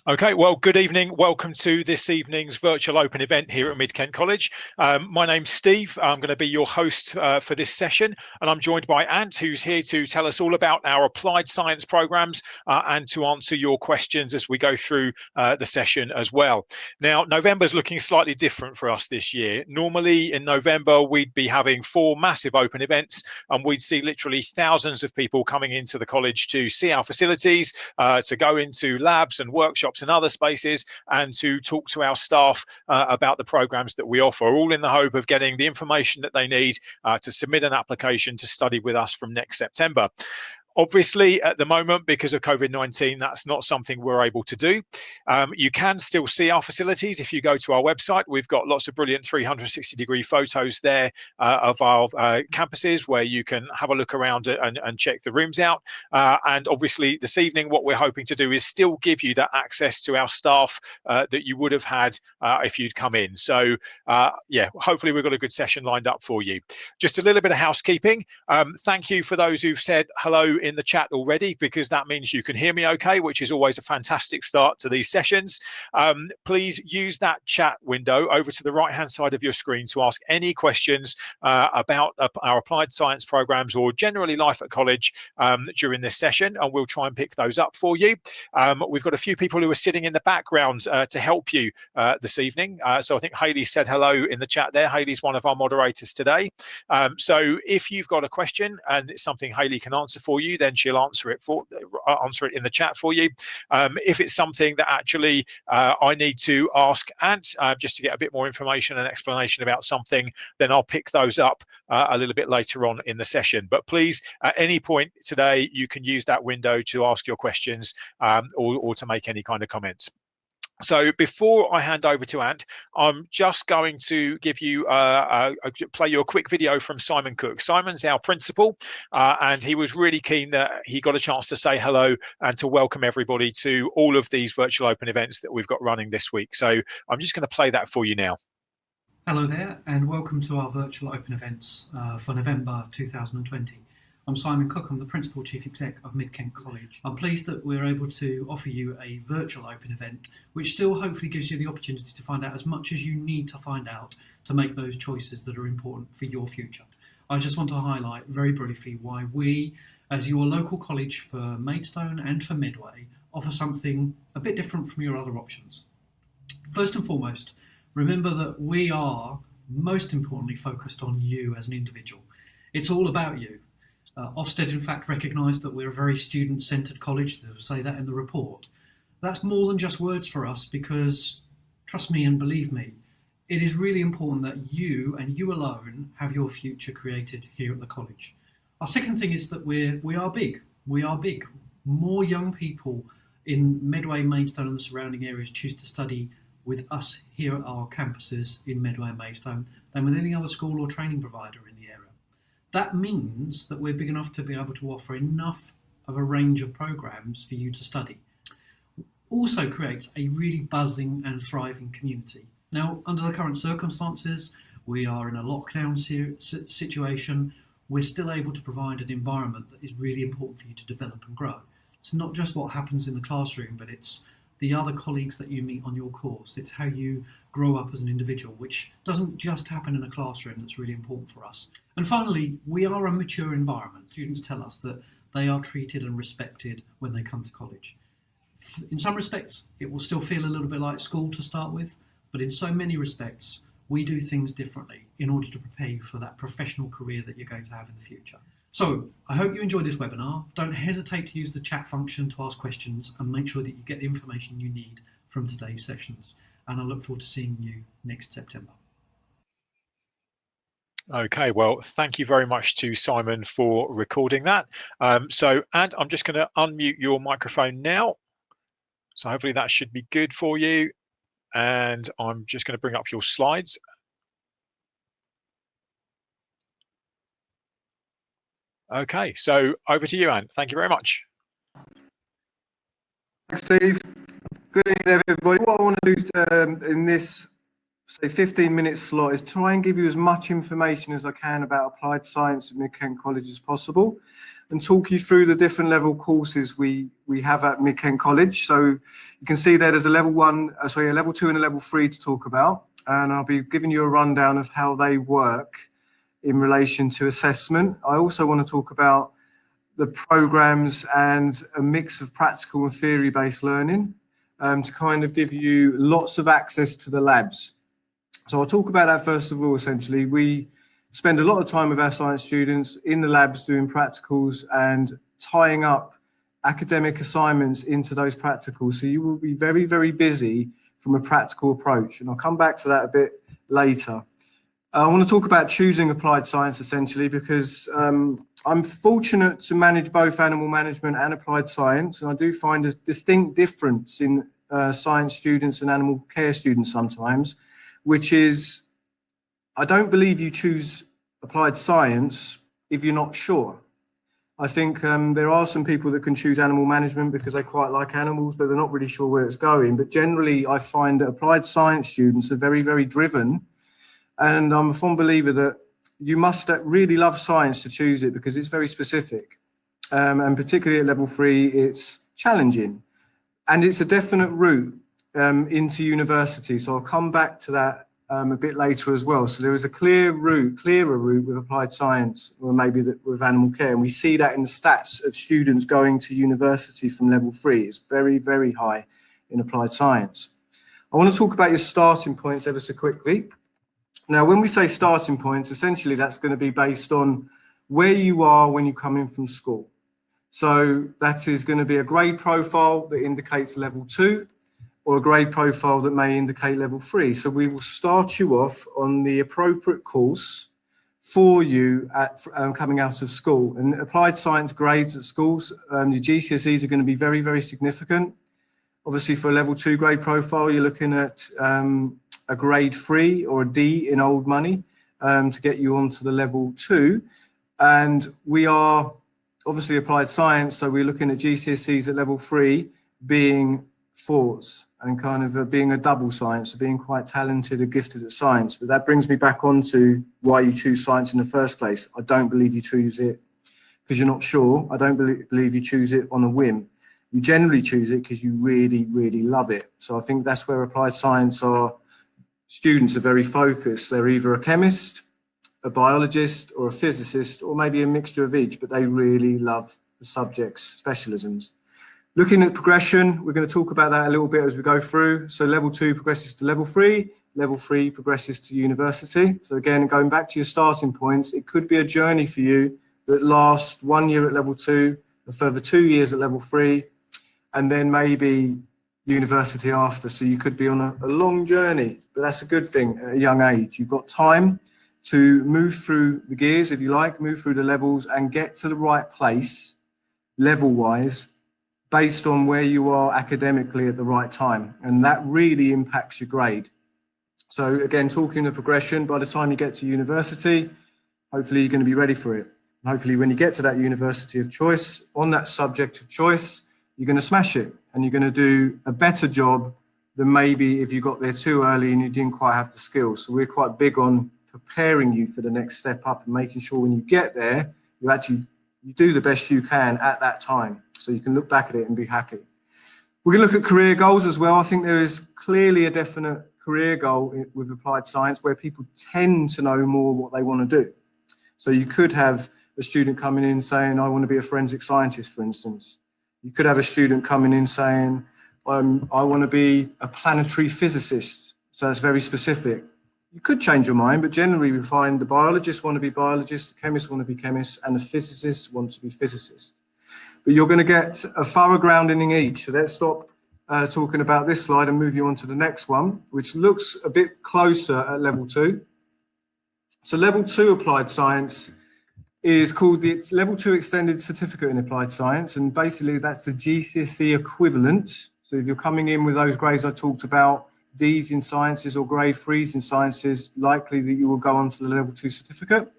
Okay, well, good evening. Welcome to this evening's virtual open event here at Mid-Kent College. My name's Steve. I'm going to be your host for this session, and I'm joined by Ant, who's here to tell us all about our applied science programs and to answer your questions as we go through the session as well. Now, November's looking slightly different for us this year. Normally in November, we'd be having 4 massive open events, and we'd see literally thousands of people coming into the college to see our facilities, to go into labs and workshops and other spaces, and to talk to our staff about the programs that we offer, all in the hope of getting the information that they need to submit an application to study with us from next September. Obviously, at the moment, because of COVID-19, that's not something we're able to do. You can still see our facilities if you go to our website. We've got lots of brilliant 360-degree photos there of our campuses where you can have a look around and check the rooms out. And obviously, this evening, what we're hoping to do is still give you that access to our staff that you would have had if you'd come in. So, yeah, hopefully we've got a good session lined up for you. Just a little bit of housekeeping. Thank you for those who've said hello in the chat already, because that means you can hear me okay, which is always a fantastic start to these sessions. Please use that chat window over to the right hand side of your screen to ask any questions about our applied science programs or generally life at college during this session, and we'll try and pick those up for you. We've got a few people who are sitting in the background to help you this evening. So I think Hayley said hello in the chat there. Hayley's one of our moderators today. So if you've got a question and it's something Hayley can answer for you, then she'll answer it in the chat for you. If it's something that actually I need to ask Ant just to get a bit more information and explanation about something, then I'll pick those up a little bit later on in the session. But please, at any point today, you can use that window to ask your questions or to make any kind of comments. So before I hand over to Ant, I'm just going to give you play you a quick video from Simon Cook. Simon's our principal, and he was really keen that he got a chance to say hello and to welcome everybody to all of these virtual open events that we've got running this week. So I'm just going to play that for you now. Hello there, and welcome to our virtual open events for November 2020. I'm Simon Cook. I'm the Principal Chief Exec of Mid-Kent College. I'm pleased that we're able to offer you a virtual open event, which still hopefully gives you the opportunity to find out as much as you need to find out to make those choices that are important for your future. I just want to highlight very briefly why we, as your local college for Maidstone and for Medway, offer something a bit different from your other options. First and foremost, remember that we are most importantly focused on you as an individual. It's all about you. Ofsted, in fact, recognised that we're a very student-centred college. They'll say that in the report. That's more than just words for us, because, trust me and believe me, it is really important that you and you alone have your future created here at the college. Our second thing is that we are big. We are big. More young people in Medway, Maidstone and the surrounding areas choose to study with us here at our campuses in Medway and Maidstone than with any other school or training provider in the area. That means that we're big enough to be able to offer enough of a range of programs for you to study. Also creates a really buzzing and thriving community. Now, under the current circumstances, we are in a lockdown situation. We're still able to provide an environment that is really important for you to develop and grow. It's not just what happens in the classroom, but it's the other colleagues that you meet on your course. It's how you grow up as an individual, which doesn't just happen in a classroom. That's really important for us. And finally, we are a mature environment. Students tell us that they are treated and respected when they come to college. In some respects, it will still feel a little bit like school to start with, but in so many respects, we do things differently in order to prepare you for that professional career that you're going to have in the future. So I hope you enjoyed this webinar. Don't hesitate to use the chat function to ask questions, and make sure that you get the information you need from today's sessions. And I look forward to seeing you next September. Okay, well, thank you very much to Simon for recording that. So, and I'm just going to unmute your microphone now. So hopefully that should be good for you. And I'm just going to bring up your slides. Okay, so over to you, Ant. Thank you very much. Thanks, Steve. Good evening, everybody. What I want to do in this, say, 15-minute slot is try and give you as much information as I can about applied science at Mid-Kent College as possible. and talk you through the different level courses we have at Mid-Kent College. So you can see there's a level 2 and a level 3 to talk about, and I'll be giving you a rundown of how they work in relation to assessment. I also want to talk about the programs and a mix of practical and theory-based learning to kind of give you lots of access to the labs. So I'll talk about that first of all. Essentially, we spend a lot of time with our science students in the labs doing practicals and tying up academic assignments into those practicals. So you will be very, very busy from a practical approach, and I'll come back to that a bit later. I want to talk about choosing applied science essentially because I'm fortunate to manage both animal management and applied science, and I do find a distinct difference in science students and animal care students sometimes, which is I don't believe you choose applied science if you're not sure. I think there are some people that can choose animal management because they quite like animals, but they're not really sure where it's going. But generally, I find that applied science students are very, very driven. And I'm a fond believer that you must really love science to choose it because it's very specific. And particularly at level 3, it's challenging. And it's a definite route into university. So I'll come back to that a bit later as well. So there is a clearer route with applied science, or maybe with animal care. And we see that in the stats of students going to university from level 3. It's very, very high in applied science. I want to talk about your starting points ever so quickly. Now, when we say starting points, essentially that's going to be based on where you are when you come in from school. So that is going to be a grade profile that indicates level 2 or a grade profile that may indicate level 3. So we will start you off on the appropriate course for you at coming out of school. And applied science grades at schools, the GCSEs are going to be very, very significant. Obviously, for a level 2 grade profile, you're looking at a grade 3 or a D in old money to get you onto the level 2. And we are obviously applied science, so we're looking at GCSEs at level 3 being 4s and kind of being a double science, so being quite talented and gifted at science. But that brings me back on to why you choose science in the first place. I don't believe you choose it because you're not sure. I don't believe you choose it on a whim. You generally choose it because you really, really love it. So I think that's where applied science students are very focused. They're either a chemist, a biologist, or a physicist, or maybe a mixture of each, but they really love the subject's specialisms. Looking at progression, we're going to talk about that a little bit as we go through. So level 2 progresses to level 3, level 3 progresses to university. So again, going back to your starting points, it could be a journey for you that lasts 1 year at level 2, a further 2 years at level 3, and then maybe university after. So you could be on a long journey, but that's a good thing at a young age. You've got time to move through the gears, if you like, move through the levels and get to the right place level-wise based on where you are academically at the right time. And that really impacts your grade. So again, talking of progression, by the time you get to university, hopefully you're going to be ready for it. And hopefully when you get to that university of choice, on that subject of choice, you're going to smash it and you're going to do a better job than maybe if you got there too early and you didn't quite have the skills. So we're quite big on preparing you for the next step up and making sure when you get there, you do the best you can at that time. So you can look back at it and be happy. We're going to look at career goals as well. I think there is clearly a definite career goal with applied science where people tend to know more what they want to do. So you could have a student coming in saying, I want to be a forensic scientist, for instance. You could have a student coming in saying, I want to be a planetary physicist. So that's very specific. You could change your mind, but generally we find the biologists want to be biologists, the chemists want to be chemists, and the physicists want to be physicists. But you're going to get a thorough grounding in each. So let's stop talking about this slide and move you on to the next one, which looks a bit closer at level 2. So level 2 applied science is called the level 2 extended certificate in applied science, and basically that's the GCSE equivalent. So if you're coming in with those grades I talked about, D's in sciences or grade 3s in sciences, likely that you will go on to the level 2 certificate,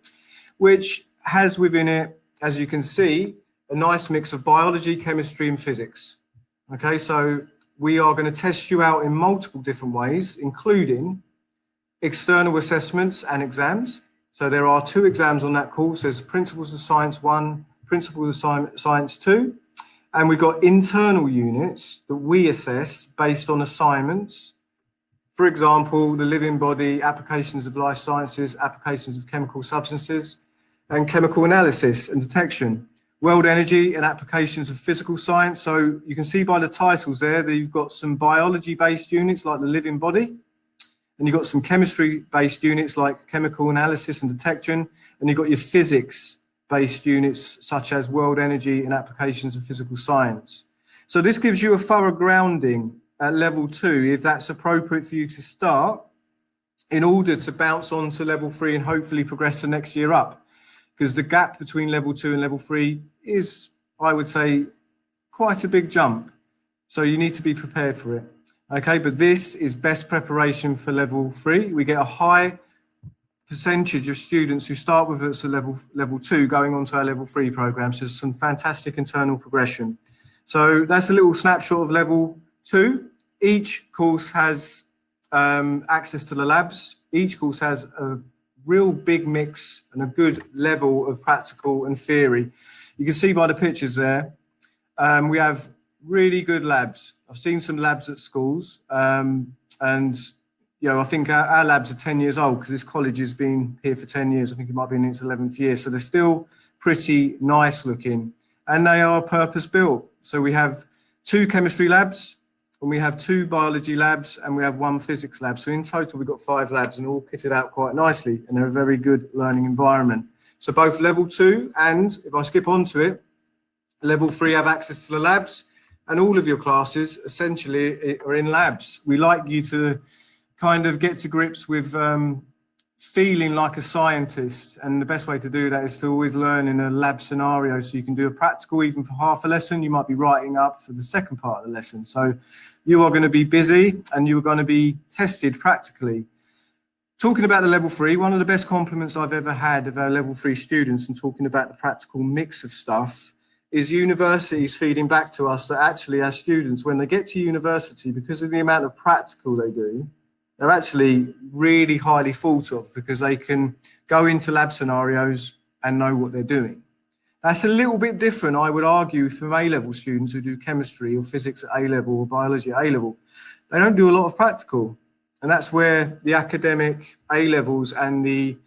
which has within it, as you can see, a nice mix of biology, chemistry and physics. Okay, so we are going to test you out in multiple different ways, including external assessments and exams. So there are 2 exams on that course. There's Principles of Science 1, Principles of Science 2, and we've got internal units that we assess based on assignments. For example, the living body, applications of life sciences, applications of chemical substances, and chemical analysis and detection. World energy and applications of physical science. So you can see by the titles there that you've got some biology-based units like the living body, and you've got some chemistry-based units like chemical analysis and detection, and you've got your physics-based units such as world energy and applications of physical science. So this gives you a thorough grounding at level 2, if that's appropriate for you to start, in order to bounce on to level 3 and hopefully progress the next year up. Because the gap between level 2 and level 3 is, I would say, quite a big jump. So you need to be prepared for it. Okay, but this is best preparation for level 3. We get a high percentage of students who start with us at level 2 going on to our level 3 program. So some fantastic internal progression. So that's a little snapshot of level 2. Each course has access to the labs. Each course has a real big mix and a good level of practical and theory. You can see by the pictures there, we have really good labs. I've seen some labs at schools, and I think our labs are 10 years old because this college has been here for 10 years. I think it might be in its 11th year. So they're still pretty nice looking, and they are purpose built. So we have 2 chemistry labs, and we have 2 biology labs, and we have 1 physics lab. So in total, we've got 5 labs and all kitted out quite nicely, and they're a very good learning environment. So both level 2 and, if I skip on to it, level 3 have access to the labs, and all of your classes essentially are in labs. We like you to kind of get to grips with feeling like a scientist, and the best way to do that is to always learn in a lab scenario. So you can do a practical even for half a lesson. You might be writing up for the second part of the lesson. So you are going to be busy and you are going to be tested practically. Talking about the level 3, one of the best compliments I've ever had of our level 3 students, and talking about the practical mix of stuff, is universities feeding back to us that actually our students, when they get to university, because of the amount of practical they do, they're actually really highly thought of because they can go into lab scenarios and know what they're doing. That's a little bit different, I would argue, from A-level students who do chemistry or physics at A-level or biology at A-level. They don't do a lot of practical. And that's where the academic A-levels and the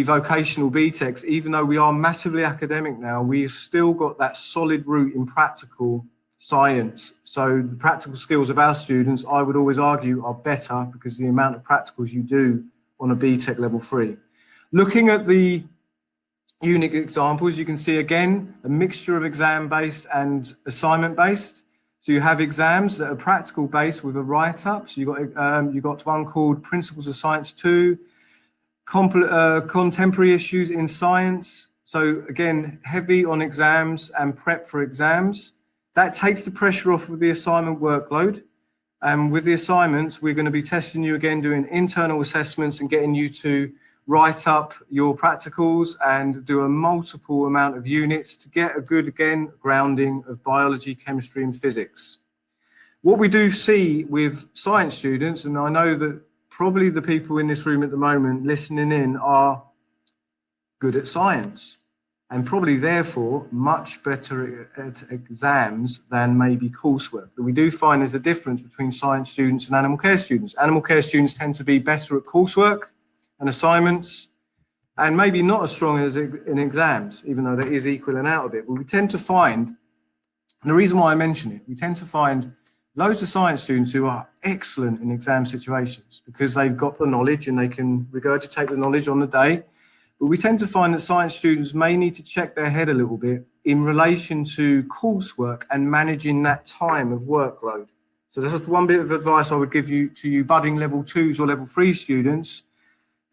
vocational BTECs, even though we are massively academic now, we've still got that solid root in practical science. So the practical skills of our students, I would always argue, are better because the amount of practicals you do on a BTEC level 3. Looking at the unique examples, you can see again a mixture of exam-based and assignment-based. So you have exams that are practical-based with a write-up. So you got one called Principles of Science 2, Contemporary Issues in Science. So again, heavy on exams and prep for exams. That takes the pressure off of the assignment workload. And with the assignments, we're going to be testing you again, doing internal assessments and getting you to write up your practicals and do a multiple amount of units to get a good, again, grounding of biology, chemistry, and physics. What we do see with science students, and I know that probably the people in this room at the moment listening in are good at science, and probably therefore much better at exams than maybe coursework. But we do find there's a difference between science students and animal care students. Animal care students tend to be better at coursework and assignments, and maybe not as strong as in exams, even though that is equaling out a bit. But we tend to find, and the reason why I mention it, we tend to find loads of science students who are excellent in exam situations because they've got the knowledge and they can regurgitate the knowledge on the day. But we tend to find that science students may need to check their head a little bit in relation to coursework and managing that time of workload. So that's one bit of advice I would give you to you budding level 2s or level 3 students,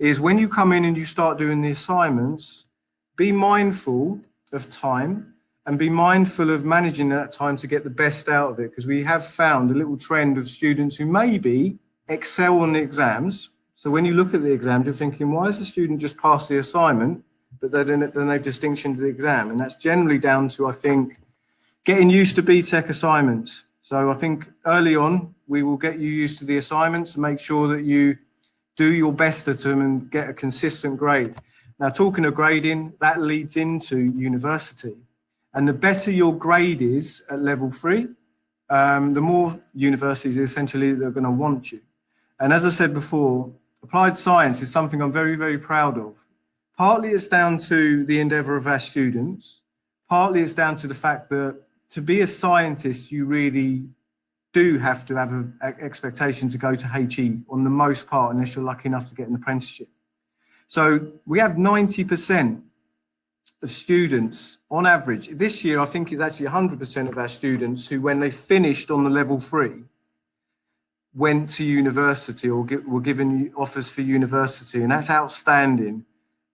is when you come in and you start doing the assignments, be mindful of time and be mindful of managing that time to get the best out of it, because we have found a little trend of students who maybe excel on the exams. So when you look at the exams, you're thinking, why has the student just passed the assignment, but then they've distinctioned the exam? And that's generally down to, I think, getting used to BTEC assignments. So I think early on, we will get you used to the assignments and make sure that you do your best at them and get a consistent grade. Now, talking of grading, that leads into university. And the better your grade is at level 3, the more universities essentially they're going to want you. And as I said before, applied science is something I'm very, very proud of. Partly it's down to the endeavour of our students. Partly it's down to the fact that to be a scientist, you really do have to have an expectation to go to HE on the most part, unless you're lucky enough to get an apprenticeship. So we have 90% of students on average. This year, I think it's actually 100% of our students who, when they finished on the level 3, went to university or were given offers for university, and that's outstanding.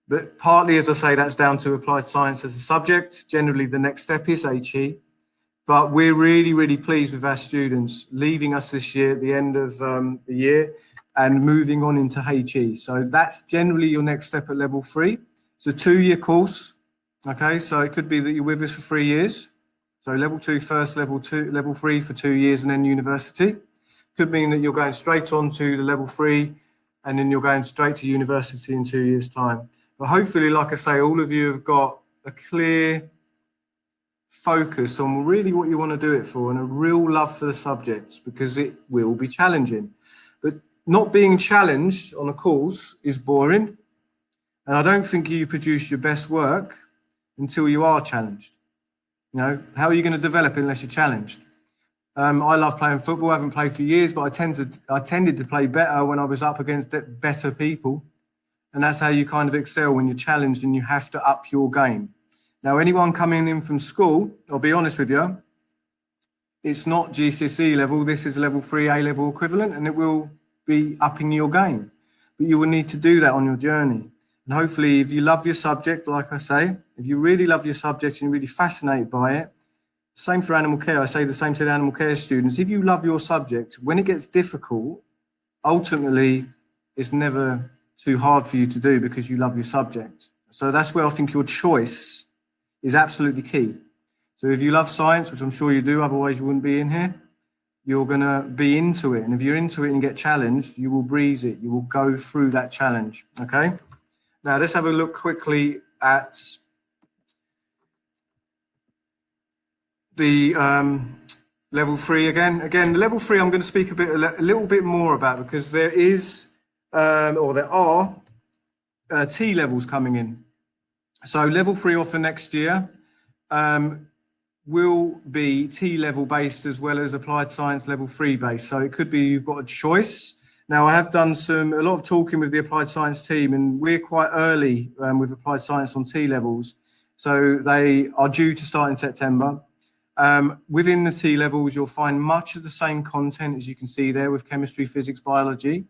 But partly, as I say, that's down to applied science as a subject. Generally, the next step is HE. But we're really, really pleased with our students leaving us this year at the end of the year and moving on into HE. So that's generally your next step at level 3. It's a 2-year course. Okay, so it could be that you're with us for 3 years. So level 2 first, level 3 for 2 years, and then university. Could mean that you're going straight on to the level 3, and then you're going straight to university in 2 years' time. But hopefully, like I say, all of you have got a clear focus on really what you want to do it for and a real love for the subjects, because it will be challenging. But not being challenged on a course is boring, and I don't think you produce your best work until you are challenged. You know, how are you going to develop unless you're challenged? I love playing football. I haven't played for years, but I tended to play better when I was up against better people. And that's how you kind of excel, when you're challenged and you have to up your game. Now, anyone coming in from school, I'll be honest with you, it's not GCSE level. This is level 3 A-level equivalent, and it will be upping your game. But you will need to do that on your journey. And hopefully, if you love your subject, like I say, if you really love your subject and you're really fascinated by it, same for animal care. I say the same to the animal care students. If you love your subject, when it gets difficult, ultimately, it's never too hard for you to do because you love your subject. So that's where I think your choice is absolutely key. So if you love science, which I'm sure you do, otherwise you wouldn't be in here, you're going to be into it. And if you're into it and get challenged, you will breeze it. You will go through that challenge. Okay? Now, let's have a look quickly at the level 3 again. Again, level 3 I'm going to speak a little bit more about, because there is, there are T levels coming in. So level 3 offer next year will be T level based as well as applied science level 3 based. So it could be you've got a choice. Now, I have done a lot of talking with the applied science team, and we're quite early with applied science on T levels. So they are due to start in September. Within the T levels, you'll find much of the same content as you can see there with chemistry, physics, biology.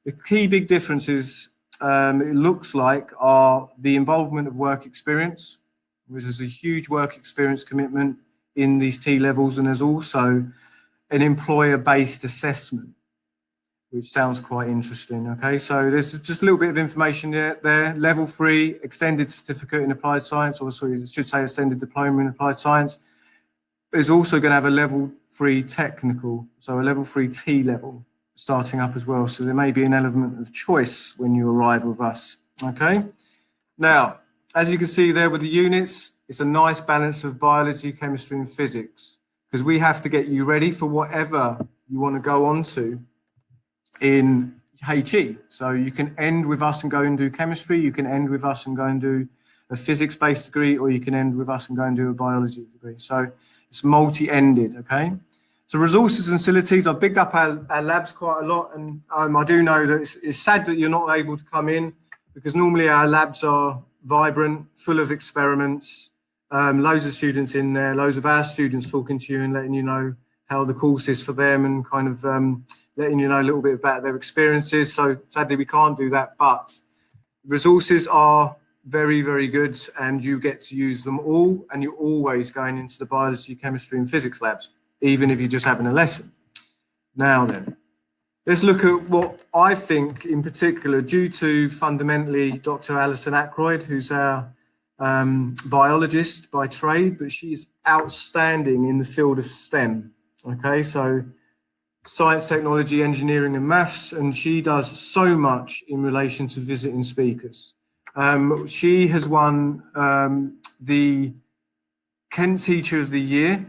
The key big differences, it looks like, are the involvement of work experience. There's a huge work experience commitment in these T levels, and there's also an employer-based assessment, which sounds quite interesting. Okay, so there's just a little bit of information there. Level 3 extended certificate in applied science, or sorry, it should say extended diploma in applied science, is also going to have a level 3 technical, so a level 3 T level starting up as well. So there may be an element of choice when you arrive with us. Okay, now, as you can see there with the units, it's a nice balance of biology, chemistry and physics, because we have to get you ready for whatever you want to go on to in HE. So you can end with us and go and do chemistry, you can end with us and go and do a physics-based degree, or you can end with us and go and do a biology degree. So it's multi-ended, okay? So resources and facilities, I've bigged up our labs quite a lot, and I do know that it's sad that you're not able to come in, because normally our labs are vibrant, full of experiments, loads of students in there, loads of our students talking to you and letting you know how the course is for them, and kind of letting you know a little bit about their experiences. So sadly we can't do that, but resources are very, very good, and you get to use them all, and you're always going into the biology, chemistry and physics labs, even if you're just having a lesson. Now then, let's look at what I think in particular, due to fundamentally Dr. Alison Ackroyd, who's our biologist by trade, but she's outstanding in the field of STEM. Okay, so science, technology, engineering and maths, and she does so much in relation to visiting speakers. She has won the Kent Teacher of the Year,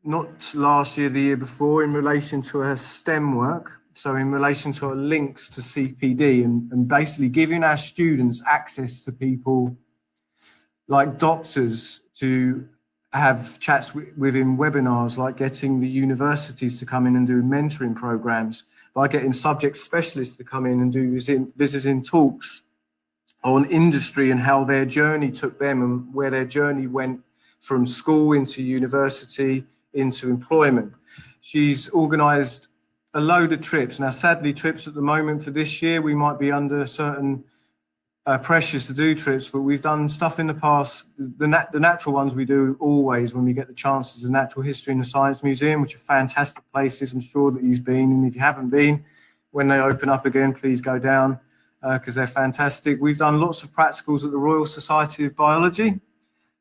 not last year, the year before, in relation to her STEM work. So in relation to her links to CPD and basically giving our students access to people like doctors to have chats within webinars, like getting the universities to come in and do mentoring programs, by getting subject specialists to come in and do visiting talks on industry and how their journey took them and where their journey went from school into university into employment. She's organised a load of trips. Now, sadly, trips at the moment for this year, we might be under certain pressures to do trips, but we've done stuff in the past. The natural ones we do always when we get the chance is the Natural History and the Science Museum, which are fantastic places. I'm sure that you've been, and if you haven't been, when they open up again, please go down because they're fantastic. We've done lots of practicals at the Royal Society of Biology,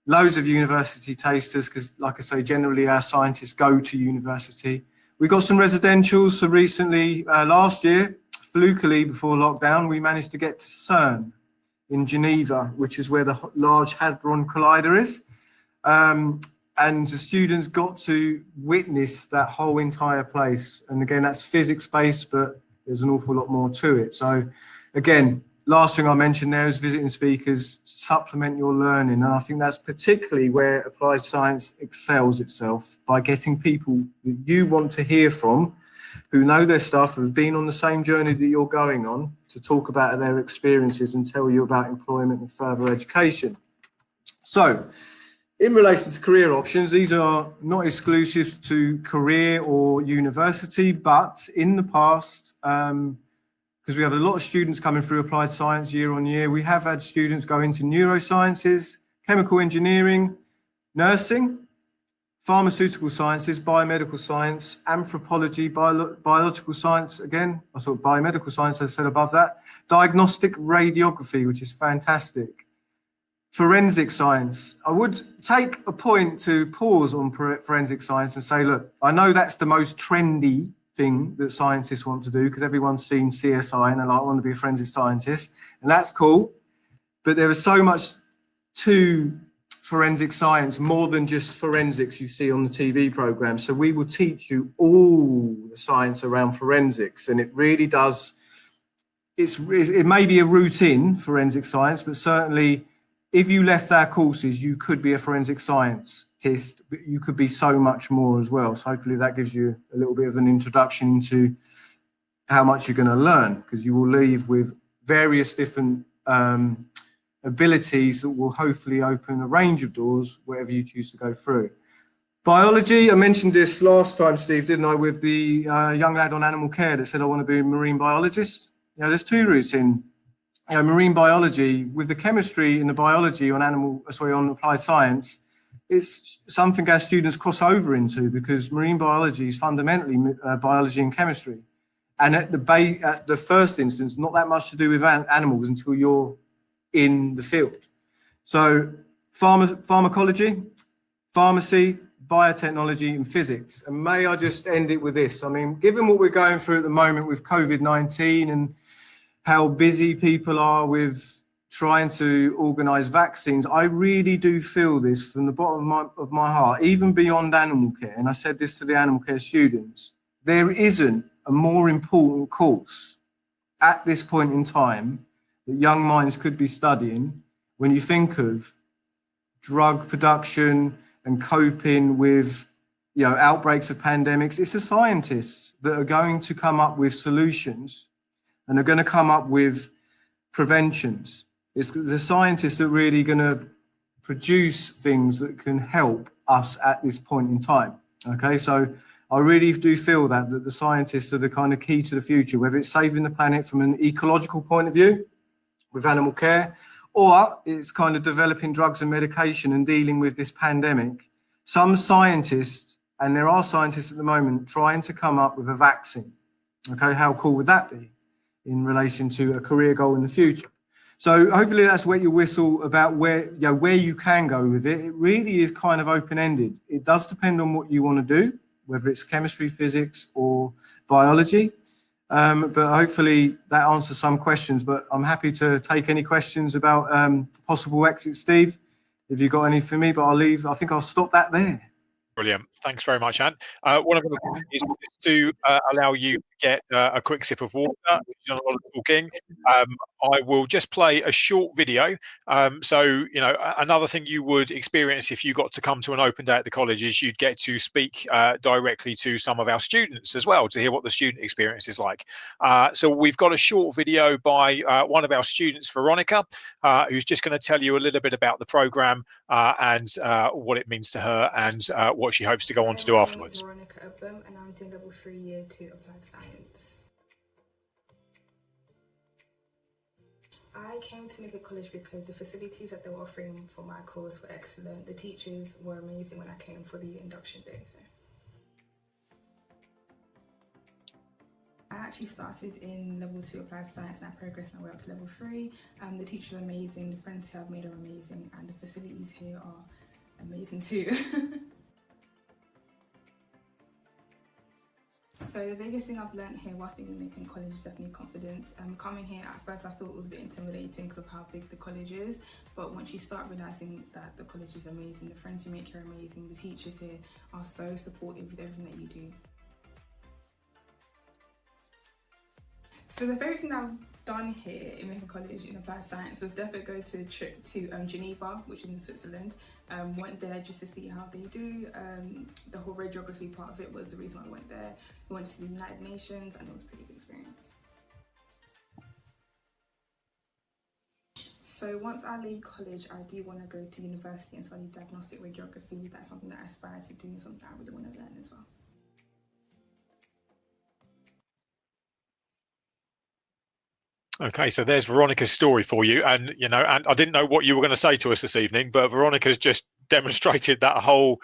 loads of university tasters because, like I say, generally our scientists go to university. We got some residentials. So recently, last year, flukily before lockdown, we managed to get to CERN in Geneva, which is where the Large Hadron Collider is. And the students got to witness that whole entire place. And again, that's physics-based, but there's an awful lot more to it. So again, last thing I mentioned there is visiting speakers, supplement your learning. And I think that's particularly where applied science excels itself, by getting people that you want to hear from, who know their stuff, who've been on the same journey that you're going on, to talk about their experiences and tell you about employment and further education. So, in relation to career options, these are not exclusive to career or university, but in the past, because we have a lot of students coming through applied science year on year, we have had students go into neurosciences, chemical engineering, nursing, pharmaceutical sciences, biomedical science, anthropology, biological science, again, I saw biomedical science, I said above that, diagnostic radiography, which is fantastic, forensic science. I would take a point to pause on forensic science and say, look, I know that's the most trendy thing that scientists want to do because everyone's seen CSI and they're like, I want to be a forensic scientist, and that's cool, but there is so much to forensic science, more than just forensics you see on the TV program. So we will teach you all the science around forensics, and it really does, it may be a routine forensic science, but certainly if you left our courses, you could be a forensic scientist, but you could be so much more as well. So hopefully that gives you a little bit of an introduction into how much you're going to learn, because you will leave with various different abilities that will hopefully open a range of doors wherever you choose to go through. Biology, I mentioned this last time, Steve, didn't I, with the young lad on animal care that said, I want to be a marine biologist. You know, there's two routes in marine biology. With the chemistry and the biology on on applied science, it's something our students cross over into, because marine biology is fundamentally biology and chemistry. And at the first instance, not that much to do with animals until you're in the field. So pharmacology, pharmacy, biotechnology and physics. And may I just end it with this? I mean, given what we're going through at the moment with COVID-19 and how busy people are with trying to organise vaccines, I really do feel this from the bottom of my heart, even beyond animal care. And I said this to the animal care students, there isn't a more important course at this point in time that young minds could be studying when you think of drug production and coping with, you know, outbreaks of pandemics. It's the scientists that are going to come up with solutions and are going to come up with preventions. It's the scientists that are really going to produce things that can help us at this point in time. Okay, so I really do feel that the scientists are the kind of key to the future, whether it's saving the planet from an ecological point of view with animal care, or it's kind of developing drugs and medication and dealing with this pandemic. Some scientists, and there are scientists at the moment, trying to come up with a vaccine. Okay, how cool would that be in relation to a career goal in the future? So hopefully that's wet your whistle about where you can go with it. It really is kind of open-ended. It does depend on what you want to do, whether it's chemistry, physics, or biology. But hopefully that answers some questions, but I'm happy to take any questions about possible exit, Steve. if you've got any for me, but I think I'll stop that there. Brilliant. Thanks very much, Ant. What I'm going to do is just to allow you to get a quick sip of water. You've done a lot of talking. I will just play a short video. So, you know, another thing you would experience if you got to come to an open day at the college is you'd get to speak directly to some of our students as well to hear what the student experience is like. So we've got a short video by one of our students, Veronica, who's just going to tell you a little bit about the programme and what it means to her and what she hopes to go on to do afterwards. My name is Veronica Ubum, and I'm doing level 3 year 2 applied science. I came to Midland College because the facilities that they were offering for my course were excellent. The teachers were amazing when I came for the induction day. So. I actually started in level 2 applied science and I progressed my way up to level 3. The teachers are amazing, the friends who I've made are amazing, and the facilities here are amazing too. So the biggest thing I've learned here whilst being in Lincoln College is definitely confidence. Coming here at first I thought it was a bit intimidating because of how big the college is, but once you start realising that the college is amazing, the friends you make here are amazing, the teachers here are so supportive with everything that you do. So the favourite thing that I've done here in Lincoln College in applied science was definitely go to a trip to Geneva, which is in Switzerland. Went there just to see how they do. The whole radiography part of it was the reason why I went there. We went to the United Nations and it was a pretty good experience. So once I leave college, I do want to go to university and study diagnostic radiography. That's something that I aspire to do and something that I really want to learn as well. Okay, so there's Veronica's story for you, and you know, and I didn't know what you were going to say to us this evening, but Veronica's just demonstrated that whole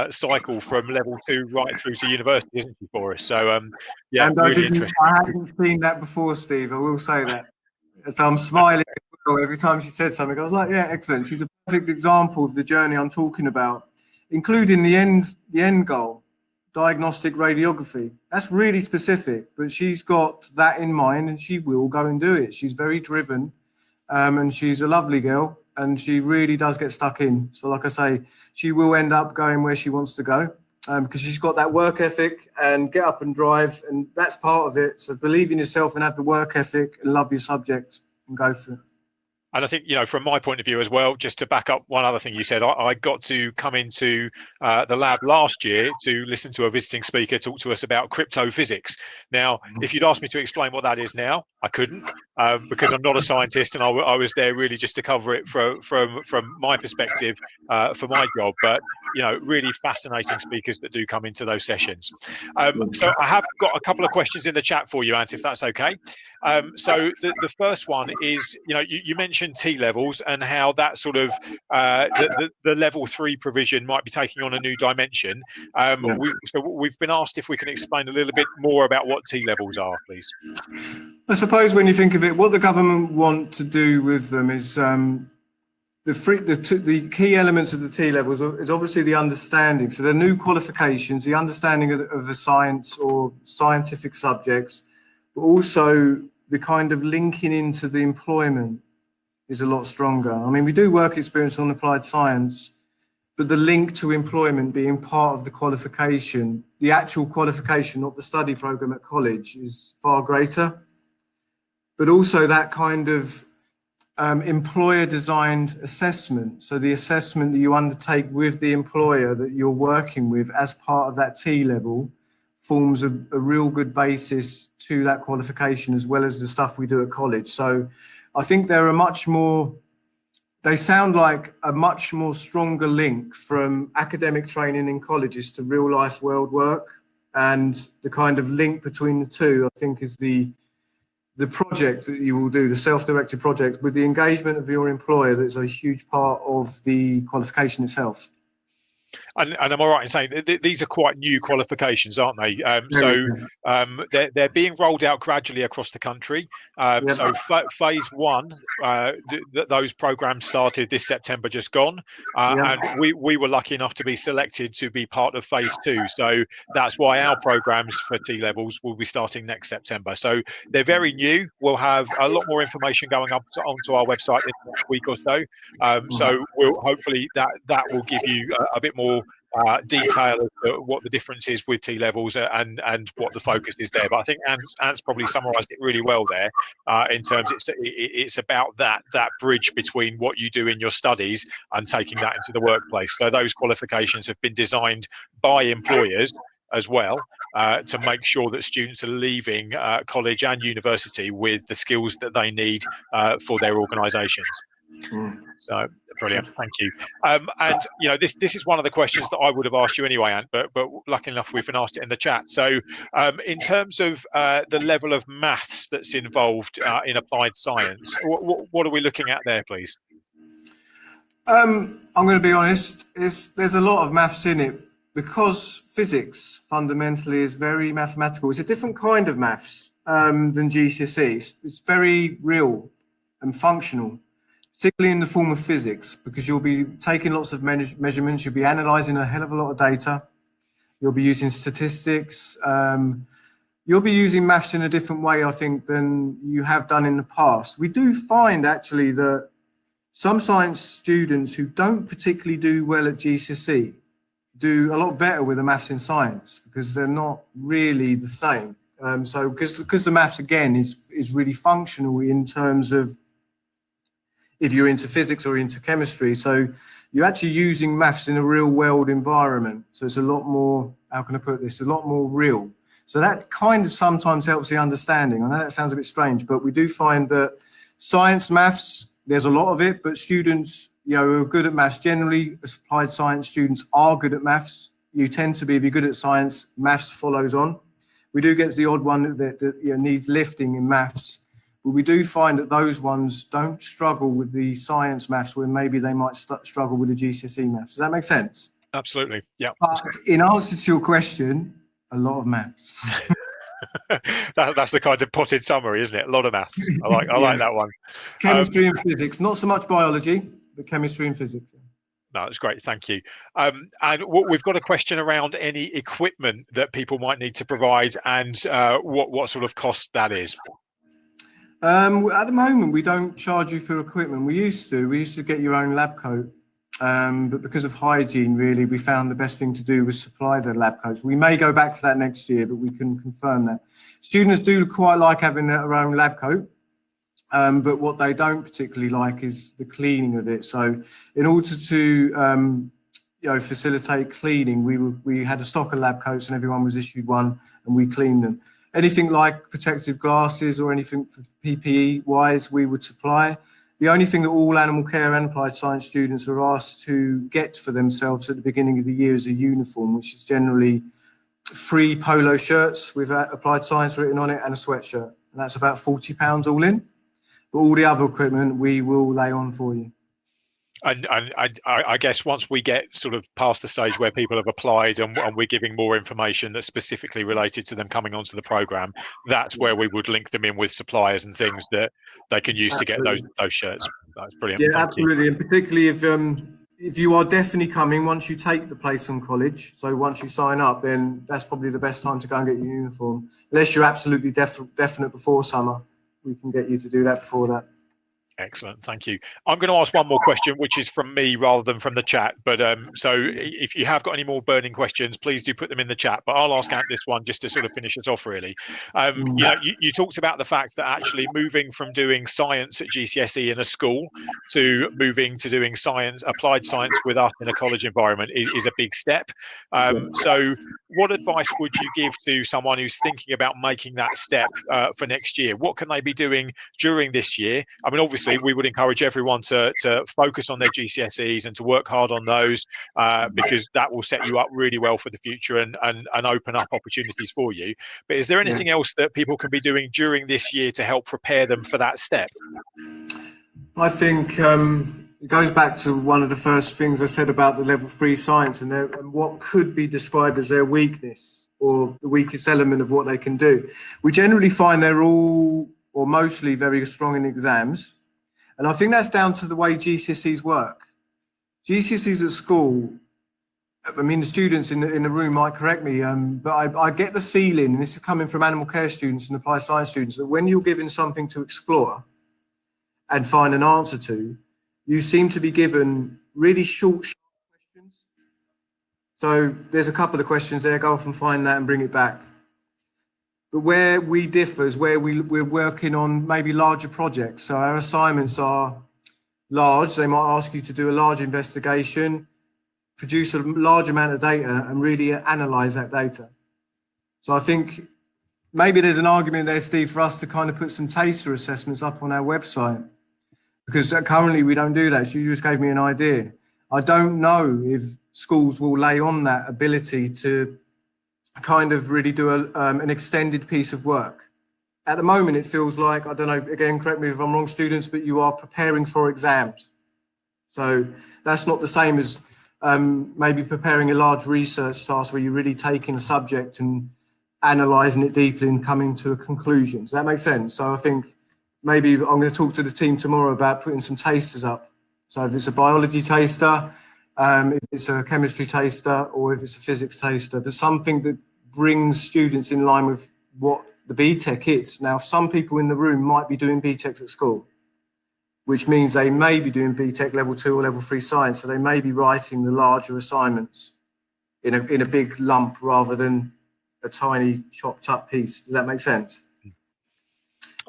cycle from level 2 right through to university, isn't she, for us? So, yeah, And really interesting. I hadn't seen that before, Steve. I will say that. So I'm smiling every time she said something. I was like, yeah, excellent. She's a perfect example of the journey I'm talking about, including the end goal. Diagnostic radiography. That's really specific, but she's got that in mind and she will go and do it. She's very driven and she's a lovely girl and she really does get stuck in. So like I say, she will end up going where she wants to go because she's got that work ethic and get up and drive, and that's part of it. So believe in yourself and have the work ethic and love your subject and go for it. And I think, you know, from my point of view as well, just to back up one other thing you said, I got to come into the lab last year to listen to a visiting speaker talk to us about crypto physics. Now, if you'd asked me to explain what that is now, I couldn't because I'm not a scientist, and I was there really just to cover it from my perspective for my job. But you know, really fascinating speakers that do come into those sessions. So I have got a couple of questions in the chat for you, Ant, if that's okay. So the first one is, you know, you mentioned T levels and how that sort of the level 3 provision might be taking on a new dimension. So we've been asked if we can explain a little bit more about what T levels are, please. I suppose when you think of it, what the government want to do with them is the key elements of the T levels is obviously the understanding. So the new qualifications, the understanding of the science or scientific subjects, but also the kind of linking into the employment is a lot stronger. I mean, we do work experience on applied science, but the link to employment being part of the qualification, the actual qualification, not the study program at college, is far greater. But also that kind of employer designed assessment. So the assessment that you undertake with the employer that you're working with as part of that T level forms a real good basis to that qualification, as well as the stuff we do at college. So I think they're they sound like a much more stronger link from academic training in colleges to real life world work. And the kind of link between the two, I think, is the project that you will do, the self-directed project with the engagement of your employer. That's a huge part of the qualification itself. And am I right in saying that these are quite new qualifications, aren't they? Very They're being rolled out gradually across the country. Yep. So phase one, those programs started this September just gone, Yep. and we were lucky enough to be selected to be part of phase two. So that's why our programs for T levels will be starting next September. So they're very new. We'll have a lot more information going up onto our website in the next week or so. So we'll hopefully that will give you a bit more detail as to what the difference is with T levels and what the focus is there. But I think Ant's probably summarised it really well there. In terms, it's about that bridge between what you do in your studies and taking that into the workplace. So those qualifications have been designed by employers as well to make sure that students are leaving college and university with the skills that they need for their organisations. So brilliant, thank you. And you know, this is one of the questions that I would have asked you anyway, Ant, but lucky enough we've been asked it in the chat. So in terms of the level of maths that's involved in applied science, what are we looking at there, please? I'm going to be honest, there's a lot of maths in it because physics fundamentally is very mathematical. It's a different kind of maths than GCSE. It's very real and functional, particularly in the form of physics, because you'll be taking lots of measurements, you'll be analysing a hell of a lot of data, you'll be using statistics, you'll be using maths in a different way, I think, than you have done in the past. We do find actually that some science students who don't particularly do well at GCSE do a lot better with the maths in science because they're not really the same. So because the maths again is really functional in terms of if you're into physics or into chemistry. So you're actually using maths in a real world environment. So it's a lot more, how can I put this, a lot more real. So that kind of sometimes helps the understanding. I know that sounds a bit strange, but we do find that science, maths, there's a lot of it, but students, you know, who are good at maths, generally applied science students are good at maths. You tend to be, if you're good at science, maths follows on. We do get to the odd one that you know, needs lifting in maths, but we do find that those ones don't struggle with the science maths where maybe they might struggle with the GCSE maths. Does that make sense? Absolutely, yeah. But in answer to your question, a lot of maths. That's the kind of potted summary, isn't it? A lot of maths. I like that one. Chemistry and physics, not so much biology, but chemistry and physics. No, that's great. Thank you. And we've got a question around any equipment that people might need to provide and what sort of cost that is. At the moment, we don't charge you for equipment. We used to get your own lab coat. But because of hygiene, really, we found the best thing to do was supply the lab coats. We may go back to that next year, but we can confirm that. Students do quite like having their own lab coat, but what they don't particularly like is the cleaning of it. So in order to facilitate cleaning, we had a stock of lab coats and everyone was issued one and we cleaned them. Anything like protective glasses or anything for PPE wise, we would supply. The only thing that all animal care and applied science students are asked to get for themselves at the beginning of the year is a uniform, which is generally 3 polo shirts with applied science written on it and a sweatshirt. And that's about £40 all in. But all the other equipment we will lay on for you. And I guess once we get sort of past the stage where people have applied and we're giving more information that's specifically related to them coming onto the programme, that's where we would link them in with suppliers and things that they can use to get those shirts. That's brilliant. Yeah, Thank absolutely. you. And particularly if you are definitely coming once you take the place on college, so once you sign up, then that's probably the best time to go and get your uniform. Unless you're absolutely definite before summer, we can get you to do that before that. Excellent, thank you. I'm going to ask one more question, which is from me rather than from the chat. But so if you have got any more burning questions, please do put them in the chat. But I'll ask Ant this one just to sort of finish us off, really. You talked about the fact that actually moving from doing science at GCSE in a school to moving to doing science, applied science with us in a college environment is a big step. So what advice would you give to someone who's thinking about making that step for next year? What can they be doing during this year? I mean, obviously, we would encourage everyone to focus on their GCSEs and to work hard on those because that will set you up really well for the future and open up opportunities for you. But is there anything else that people can be doing during this year to help prepare them for that step? I think it goes back to one of the first things I said about the level 3 science and what could be described as their weakness or the weakest element of what they can do. We generally find they're all or mostly very strong in exams. And I think that's down to the way GCSEs work. GCSEs at school, I mean, the students in the room might correct me, but I get the feeling, and this is coming from animal care students and applied science students, that when you're given something to explore and find an answer to, you seem to be given really short questions. So there's a couple of questions there, go off and find that and bring it back. But where we differ is where we're working on maybe larger projects. So our assignments are large. They might ask you to do a large investigation, produce a large amount of data and really analyze that data. So I think maybe there's an argument there, Steve, for us to kind of put some taster assessments up on our website, because currently we don't do that. So you just gave me an idea. I don't know if schools will lay on that ability to kind of really do an extended piece of work. At the moment, it feels like, I don't know, again, correct me if I'm wrong, students, but you are preparing for exams. So that's not the same as maybe preparing a large research task where you're really taking a subject and analysing it deeply and coming to a conclusion. Does that make sense? So I think maybe I'm going to talk to the team tomorrow about putting some tasters up. So if it's a biology taster, if it's a chemistry taster, or if it's a physics taster, but something that brings students in line with what the BTEC is. Now, some people in the room might be doing BTECs at school, which means they may be doing BTEC level 2 or level 3 science, so they may be writing the larger assignments in a big lump rather than a tiny chopped up piece. Does that make sense?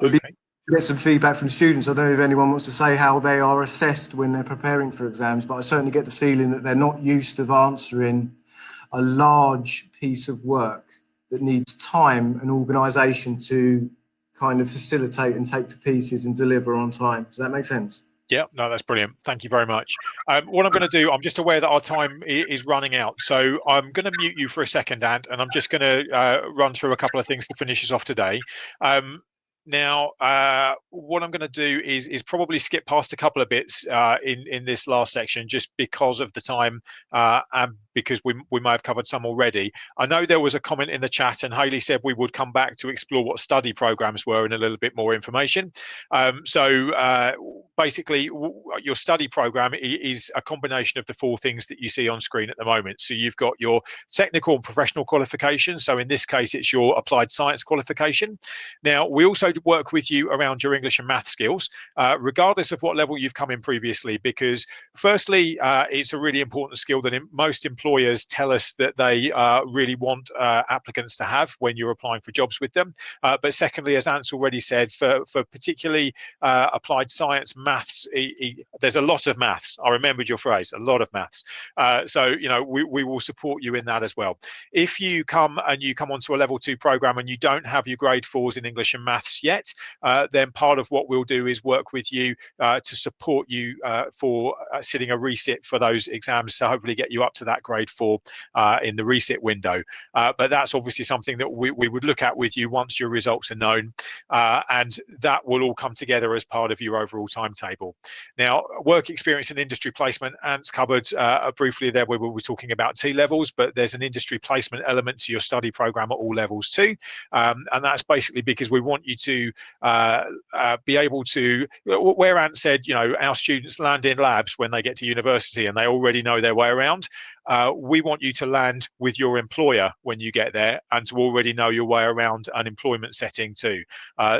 Okay. Get some feedback from students. I don't know if anyone wants to say how they are assessed when they're preparing for exams, but I certainly get the feeling that they're not used to answering a large piece of work that needs time and organisation to kind of facilitate and take to pieces and deliver on time. Does that make sense? Yeah, no, that's brilliant. Thank you very much. What I'm going to do, I'm just aware that our time is running out. So I'm going to mute you for a second, Ant, and I'm just going to run through a couple of things to finish us off today. Now, what I'm going to do is probably skip past a couple of bits in this last section, just because of the time and because we may have covered some already. I know there was a comment in the chat, and Hayley said we would come back to explore what study programs were and a little bit more information. Basically, your study program is a combination of the 4 things that you see on screen at the moment. So you've got your technical and professional qualifications. So in this case, it's your applied science qualification. Now, we also work with you around your English and math skills, regardless of what level you've come in previously, because firstly, it's a really important skill that most employers tell us that they really want applicants to have when you're applying for jobs with them. But secondly, as Ant's already said, for particularly applied science, maths, there's a lot of maths. I remembered your phrase, a lot of maths. So, you know, we will support you in that as well. If you come onto a level 2 program and you don't have your grade 4s in English and maths yet, then part of what we'll do is work with you to support you for sitting a resit for those exams to hopefully get you up to that grade 4 in the resit window. But that's obviously something that we would look at with you once your results are known, and that will all come together as part of your overall timetable. Now, work experience and industry placement, Ant's covered briefly there where we were talking about T levels, but there's an industry placement element to your study program at all levels too. And that's basically because we want you to be able to, where Ant said, you know, our students land in labs when they get to university and they already know their way around. We want you to land with your employer when you get there and to already know your way around an employment setting too.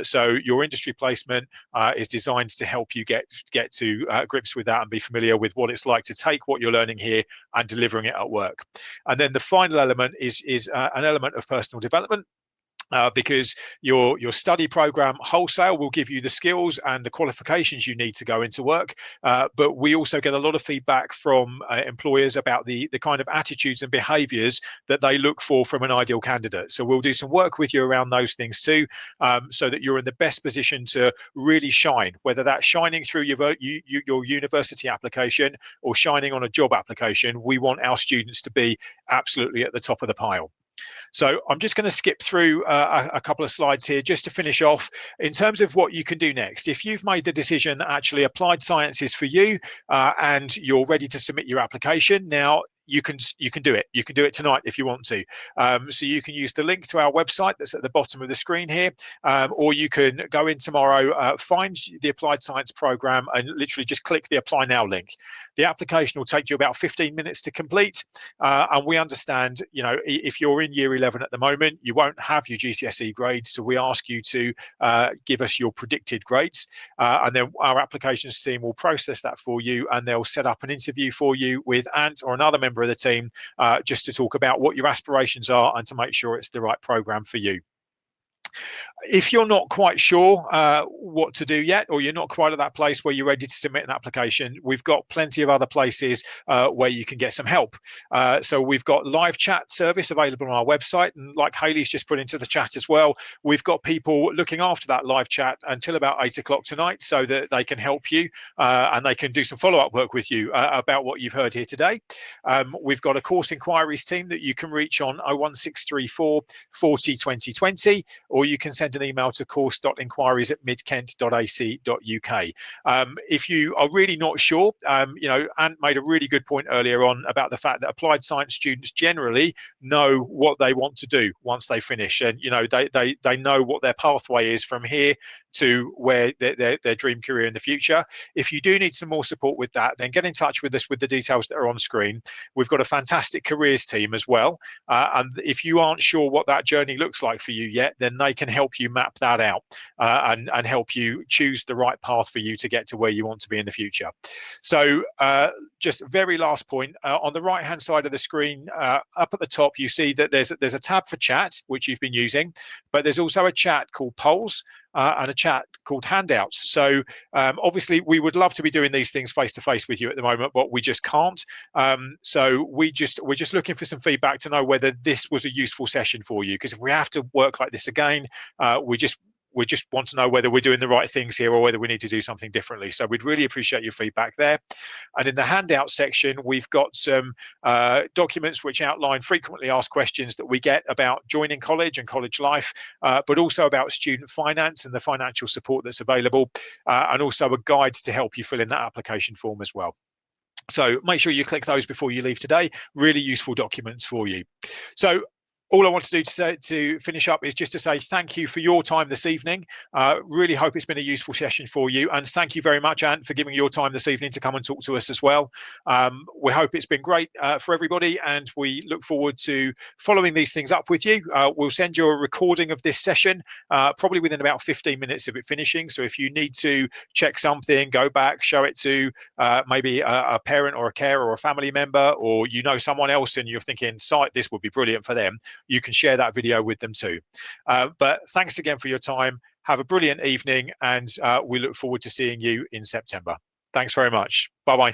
So your industry placement is designed to help you get to grips with that and be familiar with what it's like to take what you're learning here and delivering it at work. And then the final element is an element of personal development. Because your study program wholesale will give you the skills and the qualifications you need to go into work, but we also get a lot of feedback from employers about the kind of attitudes and behaviours that they look for from an ideal candidate. So we'll do some work with you around those things too, so that you're in the best position to really shine, whether that's shining through your university application or shining on a job application. We want our students to be absolutely at the top of the pile. So I'm just going to skip through a couple of slides here just to finish off in terms of what you can do next. If you've made the decision that actually applied science is for you and you're ready to submit your application, now you can do it. You can do it tonight if you want to. So you can use the link to our website that's at the bottom of the screen here, or you can go in tomorrow, find the applied science program, and literally just click the apply now link. The application will take you about 15 minutes to complete, and we understand, you know, if you're in year 11 at the moment, you won't have your GCSE grades, so we ask you to give us your predicted grades, and then our applications team will process that for you, and they'll set up an interview for you with Ant or another member of the team, just to talk about what your aspirations are and to make sure it's the right program for you. If you're not quite sure what to do yet, or you're not quite at that place where you're ready to submit an application, we've got plenty of other places where you can get some help. So we've got live chat service available on our website, and like Hayley's just put into the chat as well, we've got people looking after that live chat until about 8 o'clock tonight, so that they can help you and they can do some follow-up work with you about what you've heard here today. We've got a course inquiries team that you can reach on 01634 40 20 20, or you can send an email to course.inquiries@midkent.ac.uk. If you are really not sure, you know, Ant made a really good point earlier on about the fact that applied science students generally know what they want to do once they finish, and you know, they know what their pathway is from here to where their dream career in the future. If you do need some more support with that, then get in touch with us with the details that are on screen. We've got a fantastic careers team as well, and if you aren't sure what that journey looks like for you yet, then they can help you map that out and help you choose the right path for you to get to where you want to be in the future. So just very last point, on the right hand side of the screen, up at the top, you see that there's a tab for chat, which you've been using, but there's also a chat called polls and a chat called handouts. So obviously we would love to be doing these things face to face with you at the moment, but we just can't. So we're just looking for some feedback to know whether this was a useful session for you, because if we have to work like this again, we just want to know whether we're doing the right things here or whether we need to do something differently. So we'd really appreciate your feedback there. And in the handout section, we've got some documents which outline frequently asked questions that we get about joining college and college life, but also about student finance and the financial support that's available, and also a guide to help you fill in that application form as well. So make sure you click those before you leave today. Really useful documents for you. So all I want to do to finish up is just to say thank you for your time this evening. Really hope it's been a useful session for you. And thank you very much, Ant, for giving your time this evening to come and talk to us as well. We hope it's been great for everybody, and we look forward to following these things up with you. We'll send you a recording of this session, probably within about 15 minutes of it finishing. So if you need to check something, go back, show it to maybe a parent or a carer or a family member, or you know someone else and you're thinking, this would be brilliant for them, you can share that video with them too. But thanks again for your time. Have a brilliant evening, and we look forward to seeing you in September. Thanks very much. Bye-bye.